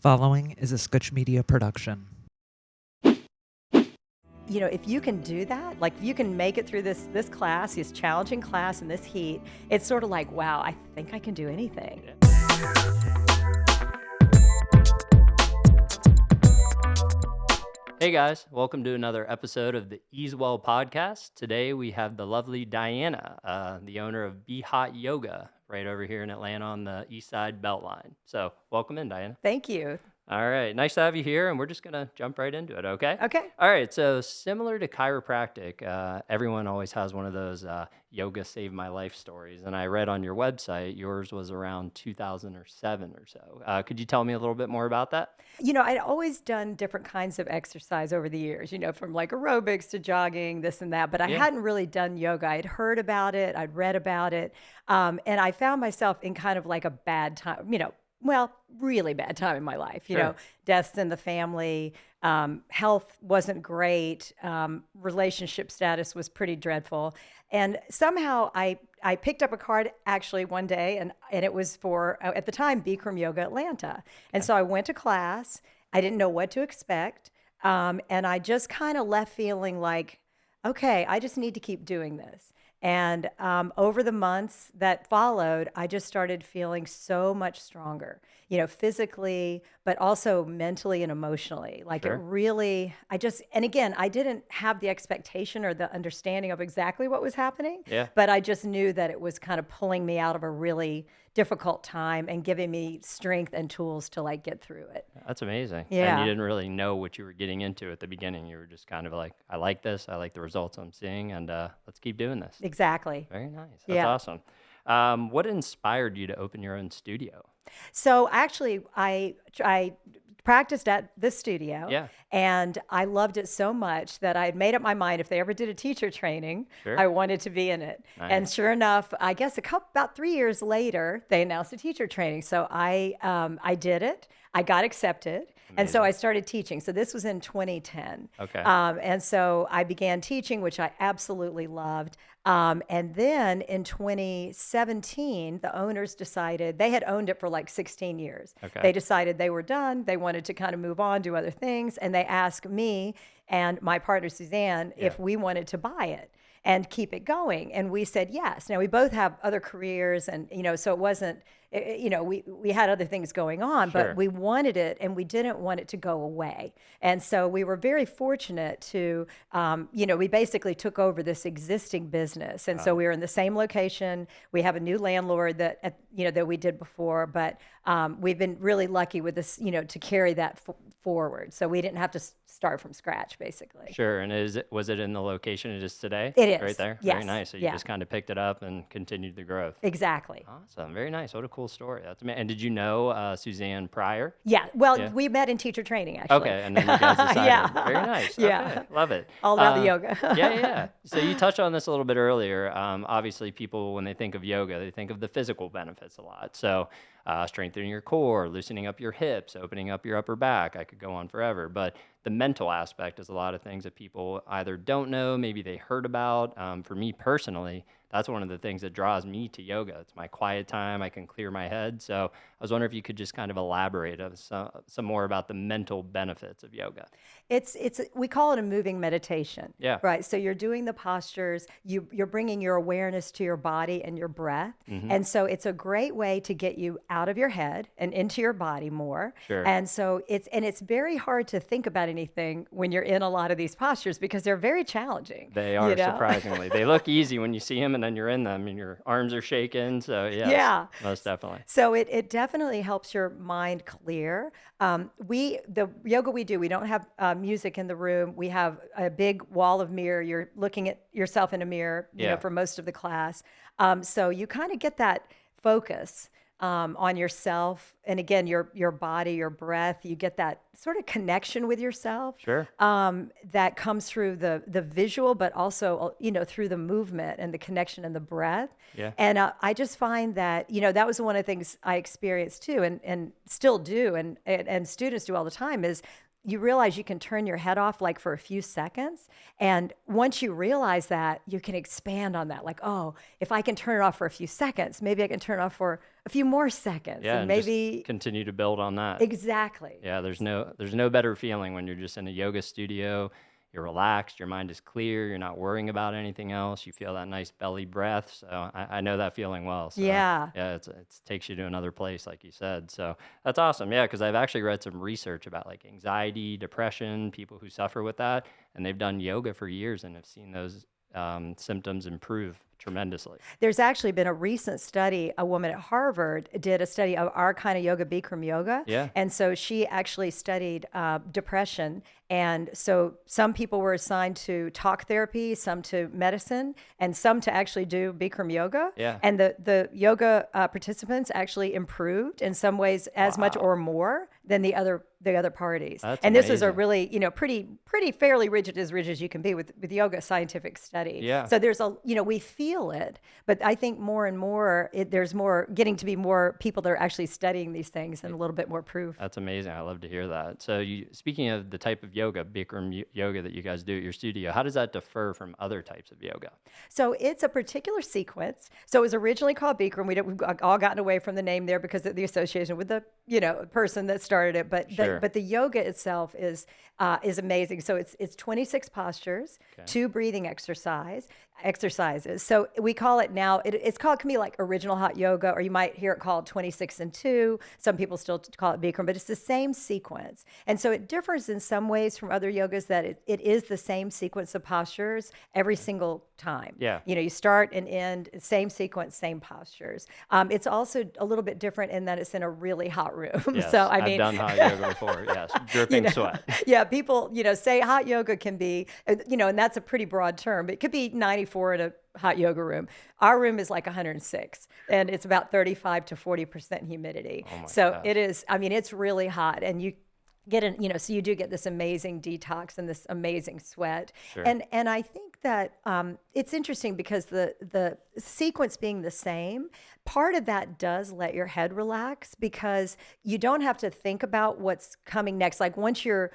following is a Scotch Media production. You know, if you can do that, like if you can make it through this class, this challenging class in this heat, it's sort of like, wow, I think I can do anything. Hey guys, welcome to another episode of the Easewell Podcast. Today we have the lovely Diana, the owner of Be Hot Yoga, right over here in Atlanta on the east side Beltline. So welcome in, Diana. Thank you. All right, nice to have you here, and we're just going to jump right into it, okay? Okay. All right, so similar to chiropractic, everyone always has one of those yoga saved my life stories, and I read on your website yours was around 2007 or so. Could you tell me a little bit more about that? You know, I'd always done different kinds of exercise over the years, you know, from like aerobics to jogging, this and that, but I hadn't really done yoga. I'd heard about it, I'd read about it, and I found myself in kind of like a bad time, really bad time in my life, you know, deaths in the family, health wasn't great, relationship status was pretty dreadful. And somehow I picked up a card actually one day and it was for, at the time, Bikram Yoga Atlanta. And so I went to class. I didn't know what to expect. And I just kind of left feeling like, okay, I just need to keep doing this. And over the months that followed, I just started feeling so much stronger, you know, physically, but also mentally and emotionally. Like it really, and again, I didn't have the expectation or the understanding of exactly what was happening, but I just knew that it was kind of pulling me out of a really difficult time and giving me strength and tools to like get through it. That's amazing. Yeah. And you didn't really know what you were getting into at the beginning. You were just kind of like, I like this. I like the results I'm seeing, and let's keep doing this. Exactly. Very nice. That's awesome. What inspired you to open your own studio? So actually, I practiced at this studio, and I loved it so much that I had made up my mind if they ever did a teacher training, I wanted to be in it. Nice. And sure enough, I guess about 3 years later, they announced a teacher training. So I did it. I got accepted. Amazing. And so I started teaching. So this was in 2010. Okay. And so I began teaching, which I absolutely loved. And then in 2017, the owners decided, they had owned it for like 16 years. Okay. They decided they were done. They wanted to kind of move on, do other things. And they asked me and my partner, Suzanne, if we wanted to buy it and keep it going. And we said yes. Now, we both have other careers and, you know, so it wasn't, you know, we had other things going on, but we wanted it and we didn't want it to go away. And so we were very fortunate to, you know, we basically took over this existing business. And so we were in the same location. We have a new landlord that, you know, that we did before, but we've been really lucky with this, you know, to carry that forward. So we didn't have to start from scratch, basically. Sure. And was it in the location it is today? It is. Right there? Yes. Very nice. So you just kind of picked it up and continued the growth. Exactly. Awesome. Very nice. What a cool story. That's amazing. And did you know Suzanne prior? Yeah. Well, we met in teacher training, actually. Okay. And then you guys decided. Very nice. Yeah. Okay. Love it. All about the yoga. Yeah. So you touched on this a little bit earlier. Obviously, people, when they think of yoga, they think of the physical benefits a lot. So strengthening your core, loosening up your hips, opening up your upper back. I could go on forever. But the mental aspect is a lot of things that people either don't know, maybe they heard about. For me personally, that's one of the things that draws me to yoga. It's my quiet time. I can clear my head. So I was wondering if you could just kind of elaborate some more about the mental benefits of yoga. We call it a moving meditation. Yeah. Right. So you're doing the postures. You're bringing your awareness to your body and your breath. Mm-hmm. And so it's a great way to get you out of your head and into your body more. Sure. And so it's very hard to think about anything when you're in a lot of these postures because they're very challenging. They are, you know? Surprisingly. They look easy when you see them and then you're in them and your arms are shaking. So yes, most definitely. So it definitely helps your mind clear. The yoga we do, we don't have music in the room. We have a big wall of mirror. You're looking at yourself in a mirror, you know, for most of the class. So you kind of get that focus on yourself. And again, your body, your breath, you get that sort of connection with yourself. Sure. That comes through the visual, but also, you know, through the movement and the connection and the breath. Yeah. And I just find that, you know, that was one of the things I experienced too, and still do, and students do all the time is, you realize you can turn your head off like for a few seconds. And once you realize that, you can expand on that. Like, oh, if I can turn it off for a few seconds, maybe I can turn it off for a few more seconds. Yeah, and maybe maybe continue to build on that. Exactly. Yeah, there's no better feeling when you're just in a yoga studio. You're relaxed, your mind is clear, you're not worrying about anything else. You feel that nice belly breath. So I know that feeling well. So Yeah. yeah, it takes you to another place, like you said. So that's awesome. Yeah, because I've actually read some research about like anxiety, depression, people who suffer with that, and they've done yoga for years and have seen those symptoms improve tremendously. There's actually been a recent study. A woman at Harvard did a study of our kind of yoga, Bikram yoga. Yeah. And so she actually studied depression. And so some people were assigned to talk therapy, some to medicine, and some to actually do Bikram yoga. Yeah. And the yoga participants actually improved in some ways as much or more than the other parties. That's and this is a amazing. really, pretty fairly rigid as you can be with yoga scientific study. Yeah. So there's we feel it, but I think more and more there's more getting to be more people that are actually studying these things and a little bit more proof. That's amazing. I love to hear that. So speaking of the type of yoga, Bikram yoga that you guys do at your studio, how does that differ from other types of yoga? So it's a particular sequence. So it was originally called Bikram. We've all gotten away from the name there because of the association with the person that started it. But Sure. but the yoga itself is amazing. So it's 26 postures, 2 breathing exercises. So we call it now. Can be like original hot yoga, or you might hear it called 26 and 2. Some people still call it Bikram, but it's the same sequence. And so it differs in some ways from other yogas that it is the same sequence of postures every single time. Yeah. You start and end, same sequence, same postures. It's also a little bit different in that it's in a really hot room. Yes, So I've done hot yoga before. Yes, dripping sweat. Yeah, people, say hot yoga can be, and that's a pretty broad term. It could be 94 in a hot yoga room. Our room is like 106, and it's about 35 to 40% humidity. Oh my So gosh. it is. I mean, it's really hot, and you get so you do get this amazing detox and this amazing sweat. Sure. And I think that it's interesting because the sequence being the same, part of that does let your head relax because you don't have to think about what's coming next. Like once you're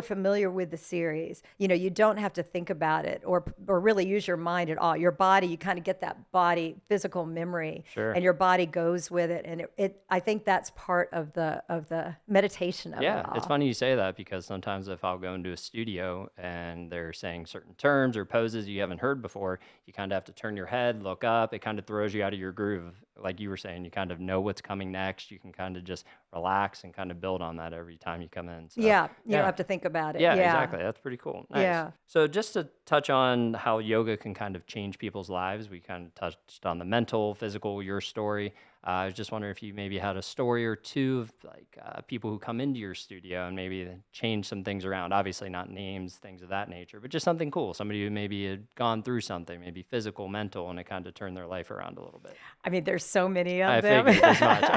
familiar with the series, you don't have to think about it or really use your mind at all. Your body, you kind of get that body physical memory, Sure. and your body goes with it. And I think that's part of the meditation of it all. It's funny you say that because sometimes if I'll go into a studio and they're saying certain terms or poses you haven't heard before, you kind of have to turn your head, look up. It kind of throws you out of your groove. Like you were saying, you kind of know what's coming next. You can kind of just relax and kind of build on that every time you come in. So, You don't have to think about it. Yeah, exactly. That's pretty cool. Nice. Yeah. So just to touch on how yoga can kind of change people's lives, we kind of touched on the mental, physical, your story. I was just wondering if you maybe had a story or two of like people who come into your studio and maybe change some things around. Obviously not names, things of that nature, but just something cool. Somebody who maybe had gone through something, maybe physical, mental, and it kind of turned their life around a little bit. I mean, there's so many of I them.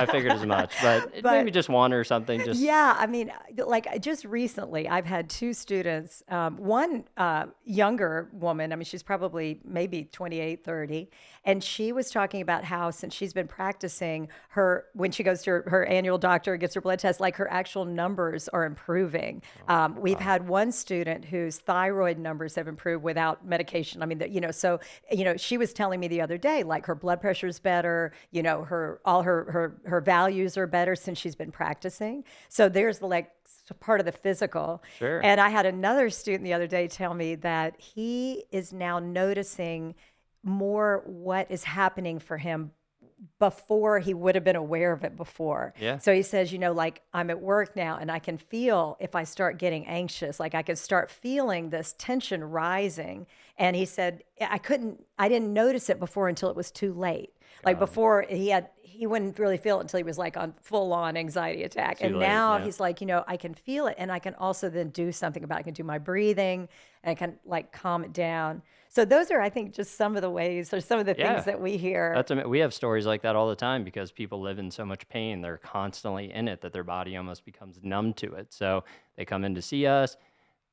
figured as much, but maybe just one or something. Yeah, I mean, like just recently, I've had 2 students. One younger woman, I mean, she's probably maybe 28, 30, and she was talking about how since she's been practicing, when she goes to her annual doctor, gets her blood test, like her actual numbers are improving. We've had one student whose thyroid numbers have improved without medication. I mean, she was telling me the other day, like her blood pressure's better, all her values are better since she's been practicing. So there's like part of the physical. Sure. And I had another student the other day tell me that he is now noticing more what is happening for him before he would have been aware of it before. Yeah. So he says, like I'm at work now and I can feel if I start getting anxious, like I could start feeling this tension rising. And he said, I didn't notice it before until it was too late. Like before he wouldn't really feel it until he was like on full on anxiety attack. Too and late, now yeah. he's like, I can feel it and I can also then do something about it. I can do my breathing and I can like calm it down. So those are, I think, just some of the ways or some of the things that we hear. We have stories like that all the time because people live in so much pain. They're constantly in it that their body almost becomes numb to it. So they come in to see us.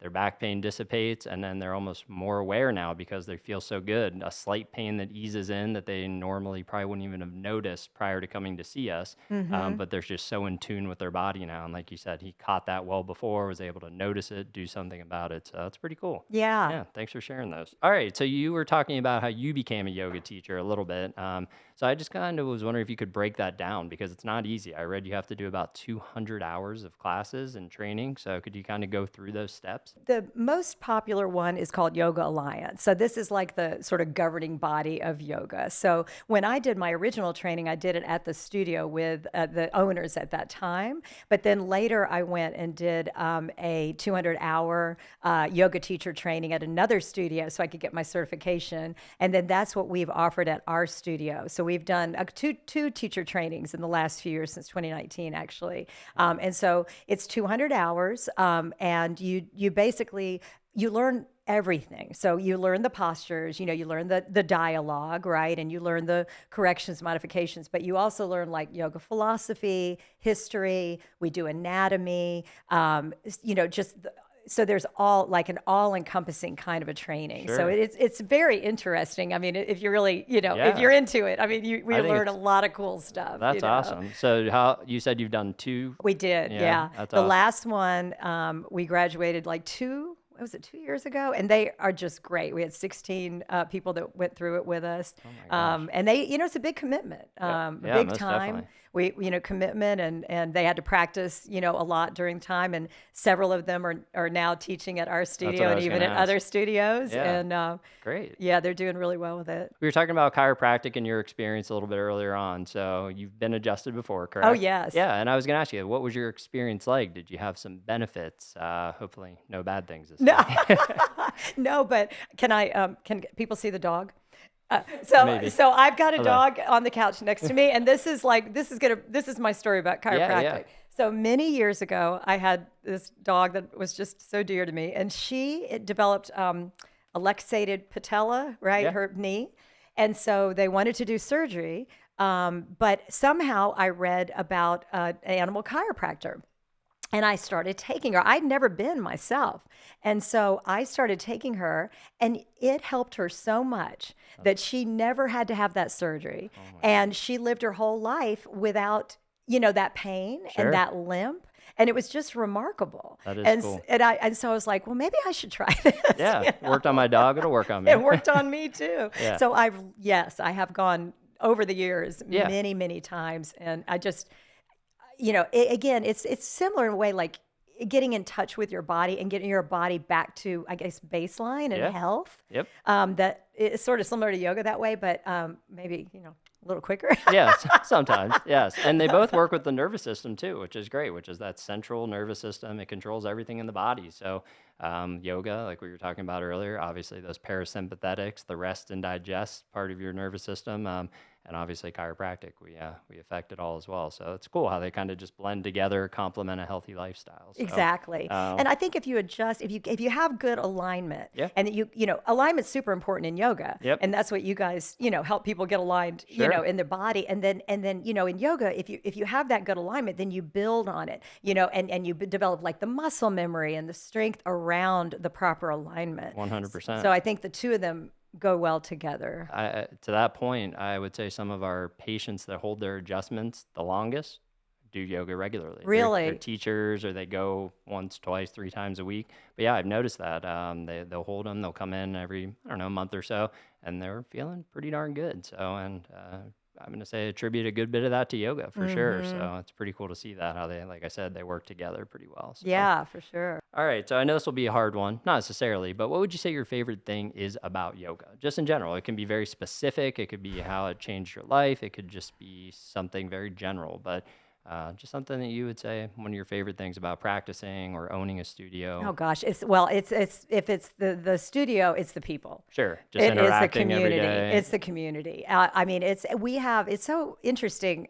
their back pain dissipates, and then they're almost more aware now because they feel so good. A slight pain that eases in that they normally probably wouldn't even have noticed prior to coming to see us, but they're just so in tune with their body now. And like you said, he caught that well before, was able to notice it, do something about it. So that's pretty cool. Yeah. Yeah, thanks for sharing those. All right, so you were talking about how you became a yoga teacher a little bit. So I just kind of was wondering if you could break that down because it's not easy. I read you have to do about 200 hours of classes and training. So could you kind of go through those steps? The most popular one is called Yoga Alliance. So this is like the sort of governing body of yoga. So when I did my original training, I did it at the studio with the owners at that time. But then later I went and did a 200-hour yoga teacher training at another studio so I could get my certification. And then that's what we've offered at our studio. So we've done two teacher trainings in the last few years, since 2019, actually. And so it's 200 hours, and you basically, you learn everything. So you learn the postures, you learn the dialogue, right? And you learn the corrections, modifications, but you also learn like yoga philosophy, history, we do anatomy, so there's an all-encompassing kind of a training. Sure. So it's very interesting. I mean, if you're really, if you're into it, I mean, we learn a lot lot of cool stuff. That's awesome. So how you said you've done 2? We did, yeah. That's the awesome. last one, we graduated like 2 years ago? And they are just great. We had 16 people that went through it with us. Oh my gosh. And they, it's a big commitment, Yeah, big most time. definitely. We, commitment, and they had to practice, a lot during time. And several of them are now teaching at our what studio I and was even gonna at ask. other studios. Yeah. And Great. yeah, they're doing really well with it. We were talking about chiropractic and your experience a little bit earlier on. So you've been adjusted before, correct? Oh, yes. Yeah, and I was going to ask you, what was your experience like? Did you have some benefits? Hopefully no bad things this No, time. no, but can people see the dog? Maybe. So I've got a Hello. dog on the couch next to me, and this is my story about chiropractic. Yeah. So many years ago, I had this dog that was just so dear to me, and it developed a luxated patella, right, Yeah. her knee, and so they wanted to do surgery, but somehow I read about an animal chiropractor. And I started taking her. I'd never been myself. And so I started taking her, and it helped her so much that she never had to have that surgery. And she lived her whole life without, that pain Sure. and that limp. And it was just remarkable. That is and, cool. And so I was like, well, maybe I should try this. Yeah, worked on my dog. It'll work on me. It worked on me too. Yeah. So I have gone over the years Yeah. many, many times. And I just, it's similar in a way, like getting in touch with your body and getting your body back to, I guess, baseline and Yeah. health. Yep. That is sort of similar to yoga that way, but maybe, a little quicker. Yes, sometimes, yes. And they both work with the nervous system too, which is great, which is that central nervous system. It controls everything in the body. So yoga, like we were talking about earlier, obviously those parasympathetics, the rest and digest part of your nervous system, and obviously chiropractic, we affect it all as well. So it's cool how they kind of just blend together, complement a healthy lifestyle. So, Exactly. And I think if you adjust, if you have good alignment, Yeah. and alignment's super important in yoga. Yep. And that's what you guys, help people get aligned, Sure. in their body. And then, in yoga, if you have that good alignment, then you build on it, and you develop like the muscle memory and the strength around the proper alignment. 100%. So I think the two of them go well together. To that point, I would say some of our patients that hold their adjustments the longest do yoga regularly. Really? They're teachers, or they go once, twice, 3 times a week. But yeah, I've noticed that. They'll hold them. They'll come in every, month or so, and they're feeling pretty darn good. So, and I'm going to say attribute a good bit of that to yoga for sure. So it's pretty cool to see that, how they, like I said, they work together pretty well. So. Yeah, for sure. All right, so I know this will be a hard one, not necessarily, but what would you say your favorite thing is about yoga? Just in general. It can be very specific. It could be how it changed your life. It could just be something very general, but just something that you would say one of your favorite things about practicing or owning a studio. Oh gosh, it's if it's the studio, it's the people. Sure, just It is the interacting every community. day. It's the community. I mean, it's so interesting.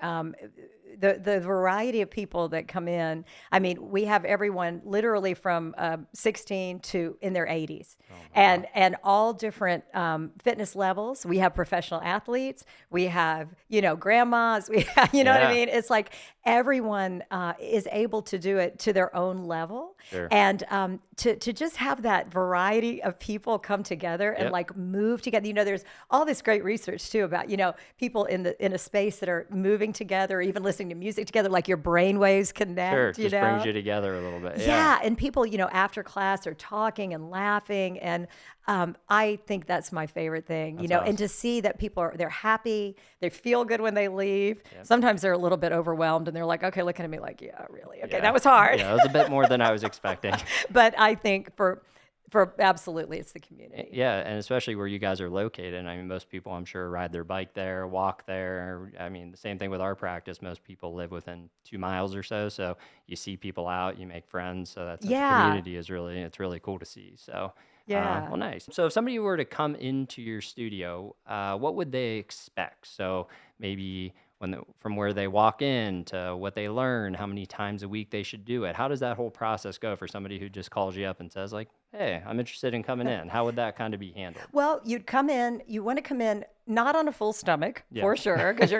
the variety of people that come in. I mean, we have everyone literally from 16 to in their 80s, and all different fitness levels. We have professional athletes. We have grandmas. We have, you know what I mean. It's like everyone is able to do it to their own level, and to just have that variety of people come together and like move together. There's all this great research too about people in a space that are moving together, or even listening to music together, like your brain waves connect. Just brings you together a little bit. Yeah, and people after class are talking and laughing, and I think that's my favorite thing. That's awesome. And to see that people they're happy, they feel good when they leave. Sometimes they're a little bit overwhelmed, and they're like, okay, looking at me like, yeah, really, okay, that was hard. Yeah, it was a bit more than I was expecting. But I think for absolutely, it's the community. Yeah, and especially where you guys are located. I mean, most people, I'm sure, ride their bike there, walk there. I mean, the same thing with our practice. Most people live within 2 miles or so. So you see people out, you make friends. So that's the community it's really cool to see. So well, nice. So if somebody were to come into your studio, what would they expect? So maybe from where they walk in to what they learn, how many times a week they should do it. How does that whole process go for somebody who just calls you up and says like, hey, I'm interested in coming in? How would that kind of be handled? Well, you want to come in not on a full stomach for sure, because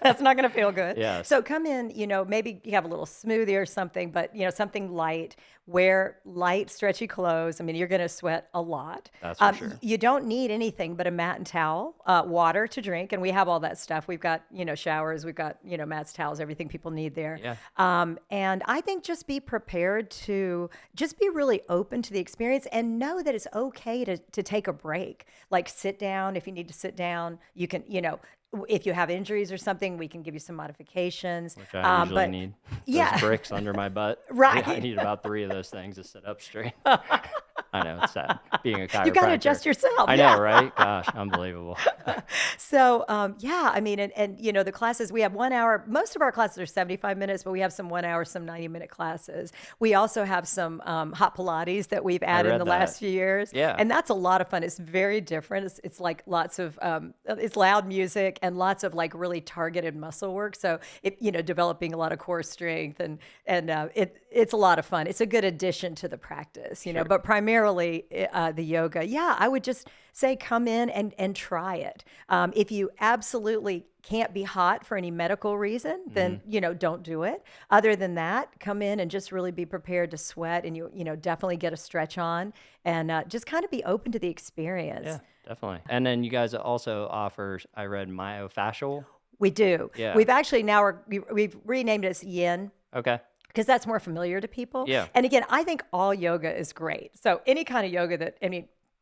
that's not gonna feel good. Yeah. So come in, maybe you have a little smoothie or something, but something light. Wear light, stretchy clothes. I mean, you're gonna sweat a lot. That's for sure. You don't need anything but a mat and towel, water to drink, and we have all that stuff. We've got showers, we've got mats, towels, everything people need there. Yeah. And I think just be prepared to just be really open to the experience, and know that it's okay to take a break. Like sit down if you need to sit down. You can, if you have injuries or something, we can give you some modifications. Which I usually need. Those bricks under my butt. Right. I need about 3 of those things to sit up straight. I know, it's sad. Being a chiropractor. You got to adjust yourself. I know, right? Gosh, unbelievable. So, I mean, and the classes, we have 1 hour. Most of our classes are 75 minutes, but we have some 1 hour, some 90-minute classes. We also have some hot Pilates that we've added in the last few years. Yeah. And that's a lot of fun. It's very different. It's like lots of, it's loud music and lots of like really targeted muscle work. So, developing a lot of core strength and it's a lot of fun. It's a good addition to the practice, but primarily the yoga. Yeah, I would just say come in and try it. If you absolutely can't be hot for any medical reason, then, don't do it. Other than that, come in and just really be prepared to sweat, and definitely get a stretch on, and just kind of be open to the experience. Yeah, definitely. And then you guys also offer, I read, myofascial. We do. Yeah. We've actually we've renamed it as Yin. Okay. Because that's more familiar to people. Yeah. And again, I think all yoga is great. So any kind of yoga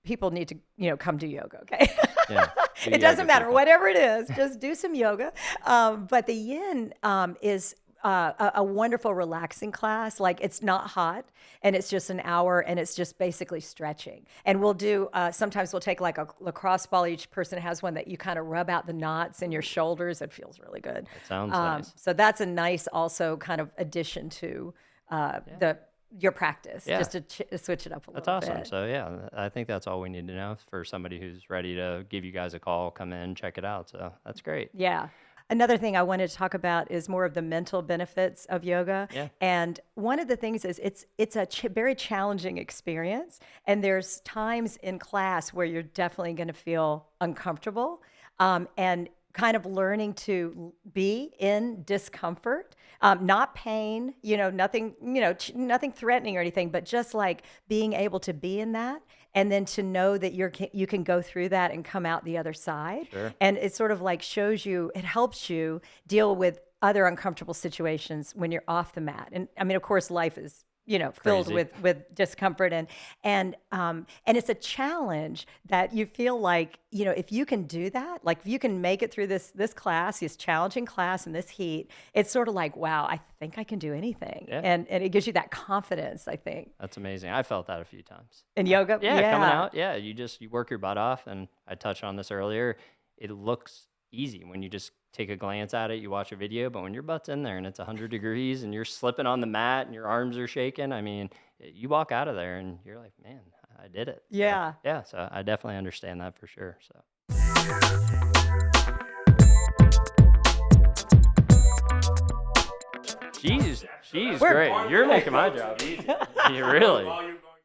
people need to, come do yoga, okay? Yeah. It doesn't matter, whatever it is, just do some yoga. But the Yin is a wonderful relaxing class. Like it's not hot, and it's just an hour, and it's just basically stretching. And we'll do, sometimes we'll take like a lacrosse ball. Each person has one that you kind of rub out the knots in your shoulders. It feels really good. That sounds nice. So that's a nice also kind of addition to your practice, just to switch it up a little bit. That's awesome. So yeah, I think that's all we need to know for somebody who's ready to give you guys a call, come in, check it out. So that's great. Yeah. Another thing I wanted to talk about is more of the mental benefits of yoga. Yeah. And one of the things is it's a very challenging experience. And there's times in class where you're definitely going to feel uncomfortable, and kind of learning to be in discomfort, not pain, nothing, nothing threatening or anything, but just like being able to be in that. And then to know that you can go through that and come out the other side. Sure. And it sort of like it helps you deal with other uncomfortable situations when you're off the mat. And I mean, of course, life is, filled with discomfort and it's a challenge that you feel like, if you can do that, like if you can make it through this class, this challenging class in this heat, it's sort of like, wow, I think I can do anything. Yeah. And it gives you that confidence, I think. That's amazing. I felt that a few times. In yoga? Yeah, coming out. Yeah, you work your butt off. And I touched on this earlier. It looks easy when you just take a glance at it, you watch a video, but when your butt's in there and it's 100 degrees and you're slipping on the mat and your arms are shaking, I mean, you walk out of there and you're like, man, I did it. Yeah. So I definitely understand that for sure. So. She's great. You're making my job easy. You really.